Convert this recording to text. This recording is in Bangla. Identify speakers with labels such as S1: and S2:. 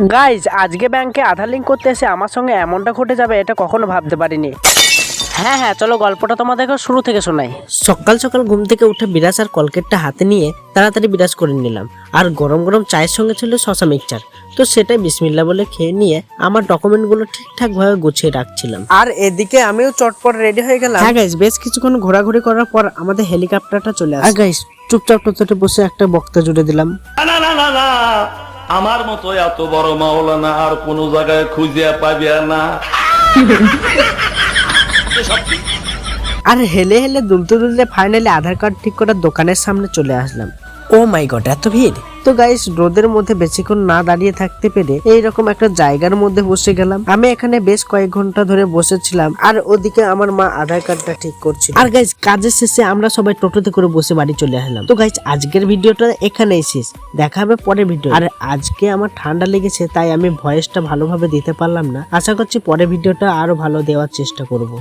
S1: গাইজ আজকে ব্যাংকে আধার লিঙ্ক করতে এসে আমার সঙ্গে এমনটা ঘটে যাবে এটা কখনো ভাবতে পারিনি। হ্যাঁ চলো গল্পটা তোমাদেরকে শুরু থেকে শোনাই। সকাল সকাল ঘুম থেকে উঠে বিরাজ আর কলকেটটা হাতে নিয়ে তাড়াতাড়ি বিরাজ করে নিলাম। আর গরম গরম চায়ের সঙ্গে ছিল শশা মিক্সচার। তো সেটাই বিসমিল্লাহ বলে খেয়ে নিয়ে আমার ডকুমেন্টগুলো ঠিকঠাক ভাবে গুছিয়ে রাখছিলাম। আর এদিকে আমিও চটপট রেডি হয়ে গেলাম। হ্যাঁ গাইজ, বেশ কিছুক্ষণ ঘোরাঘুরি করার পর আমাদের হেলিকপ্টারটা চলে আসে। আর গাইজ চুপচাপ টোটোতে বসে একটা বক্তা জুড়ে দিলাম।
S2: না আমার মতো এত বড় মাওলানা আর কোন জায়গায় খুঁজে পাবি না।
S1: আর হেলে হেলে দুলতে দুলতে ফাইনালি আধার কার্ড ঠিক করার দোকানের সামনে চলে আসলাম। ও মাই গড, এত ভিড়! তো গাইস, রোদের মধ্যে বেশিক্ষণ না দাঁড়িয়ে থাকতে পেরে এইরকম একটা জায়গার মধ্যে বসে গেলাম। আমি এখানে বেশ কয়েক ঘন্টা ধরে বসেছিলাম আর ওদিকে আমার মা আধার কার্ডটা ঠিক করছিল। আর গাইস, কাজের শেষে আমরা সবাই টোটোতে করে বসে বাড়ি চলে আসলাম। তো গাইস, আজকের ভিডিওটা এখানেই শেষ, দেখা হবে পরের ভিডিও। আর আজকে আমার ঠান্ডা লেগেছে তাই আমি ভয়েসটা ভালোভাবে দিতে পারলাম না। আশা করছি পরের ভিডিওটা আরো ভালো দেওয়ার চেষ্টা করব।